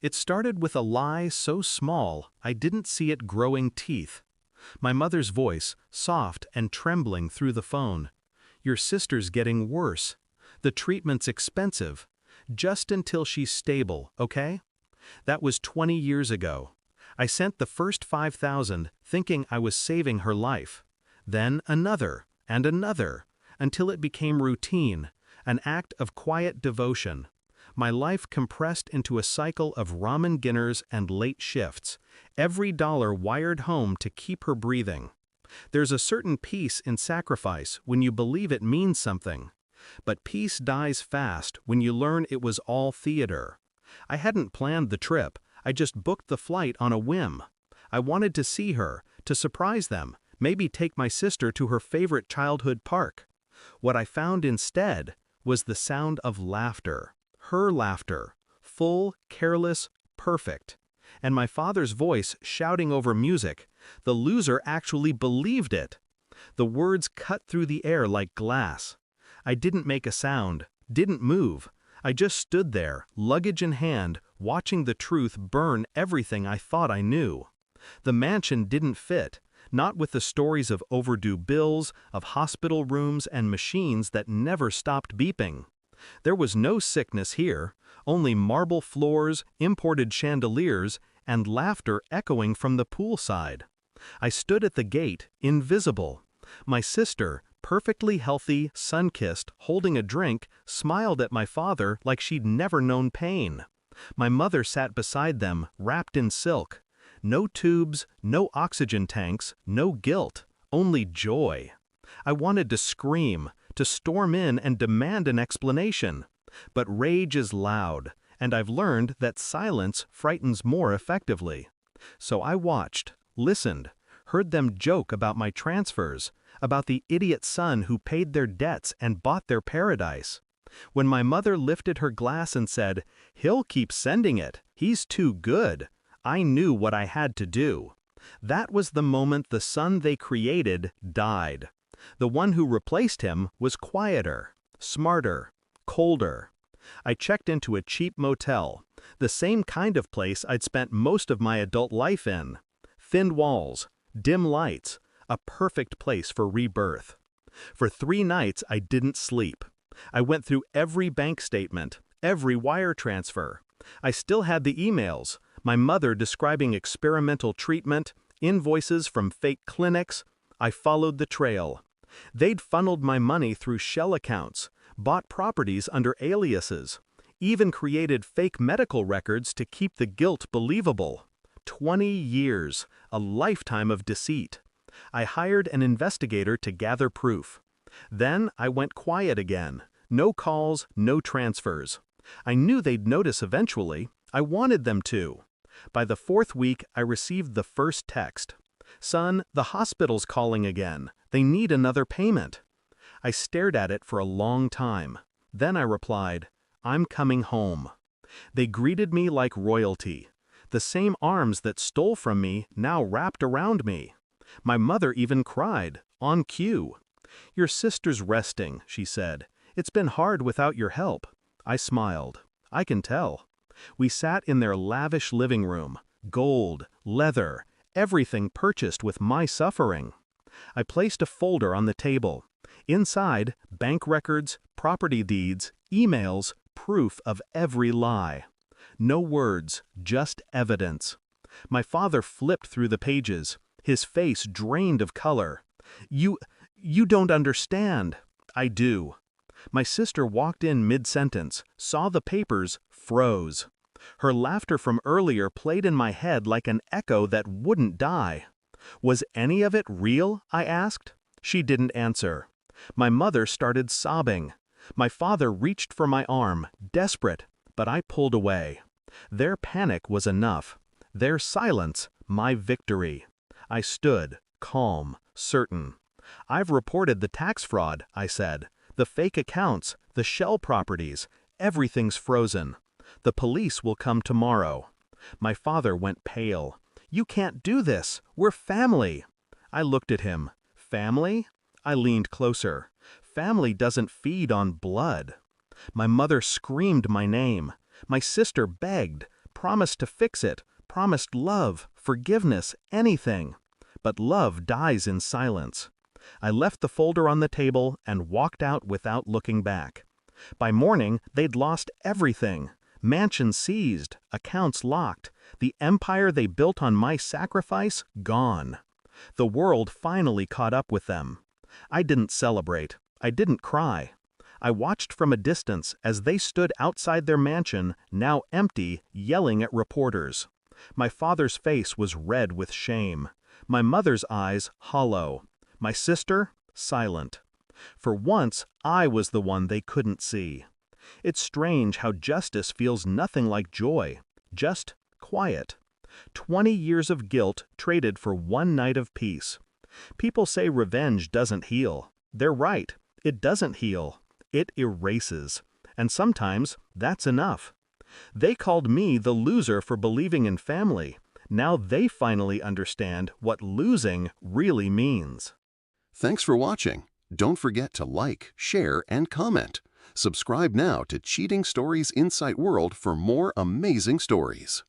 It started with a lie so small I didn't see it growing teeth. My mother's voice, soft and trembling through the phone. "Your sister's getting worse. The treatment's expensive. Just until she's stable, okay?" That was 20 years ago. I sent the first 5,000 thinking I was saving her life. Then another, and another, until it became routine, an act of quiet devotion. My life compressed into a cycle of ramen dinners and late shifts, every dollar wired home to keep her breathing. There's a certain peace in sacrifice when you believe it means something. But peace dies fast when you learn it was all theater. I hadn't planned the trip, I just booked the flight on a whim. I wanted to see her, to surprise them, maybe take my sister to her favorite childhood park. What I found instead was the sound of laughter. Her laughter, full, careless, perfect. And my father's voice shouting over music. The loser actually believed it. The words cut through the air like glass. I didn't make a sound, didn't move. I just stood there, luggage in hand, watching the truth burn everything I thought I knew. The mansion didn't fit, not with the stories of overdue bills, of hospital rooms and machines that never stopped beeping. There was no sickness here, only marble floors, imported chandeliers, and laughter echoing from the poolside. I stood at the gate, invisible. My sister, perfectly healthy, sun-kissed, holding a drink, smiled at my father like she'd never known pain. My mother sat beside them, wrapped in silk. No tubes, no oxygen tanks, no guilt, only joy. I wanted to scream, to storm in and demand an explanation. But rage is loud, and I've learned that silence frightens more effectively. So I watched, listened, heard them joke about my transfers, about the idiot son who paid their debts and bought their paradise. When my mother lifted her glass and said, "He'll keep sending it, he's too good," I knew what I had to do. That was the moment the son they created died. The one who replaced him was quieter, smarter, colder. I checked into a cheap motel, the same kind of place I'd spent most of my adult life in. Thin walls, dim lights, a perfect place for rebirth. For 3 nights I didn't sleep. I went through every bank statement, every wire transfer. I still had the emails, my mother describing experimental treatment, invoices from fake clinics. I followed the trail. They'd funneled my money through shell accounts, bought properties under aliases, even created fake medical records to keep the guilt believable. 20 years, a lifetime of deceit. I hired an investigator to gather proof. Then I went quiet again. No calls, no transfers. I knew they'd notice eventually. I wanted them to. By the 4th week, I received the first text. "Son, the hospital's calling again. They need another payment." I stared at it for a long time. Then I replied, "I'm coming home." They greeted me like royalty. The same arms that stole from me now wrapped around me. My mother even cried, on cue. "Your sister's resting," she said. "It's been hard without your help." I smiled. "I can tell." We sat in their lavish living room. Gold, leather, everything purchased with my suffering. I placed a folder on the table. Inside, bank records, property deeds, emails, proof of every lie. No words, just evidence. My father flipped through the pages, his face drained of color. You don't understand." "I do." My sister walked in mid-sentence, saw the papers, froze. Her laughter from earlier played in my head like an echo that wouldn't die. "Was any of it real?" I asked. She didn't answer. My mother started sobbing. My father reached for my arm, desperate, but I pulled away. Their panic was enough. Their silence, my victory. I stood, calm, certain. "I've reported the tax fraud," I said. "The fake accounts, the shell properties, everything's frozen. The police will come tomorrow." My father went pale. "You can't do this. We're family." I looked at him. "Family?" I leaned closer. "Family doesn't feed on blood." My mother screamed my name. My sister begged, promised to fix it, promised love, forgiveness, anything. But love dies in silence. I left the folder on the table and walked out without looking back. By morning, they'd lost everything. Mansion seized, accounts locked, the empire they built on my sacrifice gone. The world finally caught up with them. I didn't celebrate. I didn't cry. I watched from a distance as they stood outside their mansion, now empty, yelling at reporters. My father's face was red with shame. My mother's eyes hollow. My sister, silent. For once, I was the one they couldn't see. It's strange how justice feels nothing like joy, just quiet. 20 years of guilt traded for one night of peace. People say revenge doesn't heal. They're right. It doesn't heal. It erases. And sometimes that's enough. They called me the loser for believing in family. Now they finally understand what losing really means. Thanks for watching. Don't forget to like, share, and comment. Subscribe now to Cheating Stories Insight World for more amazing stories.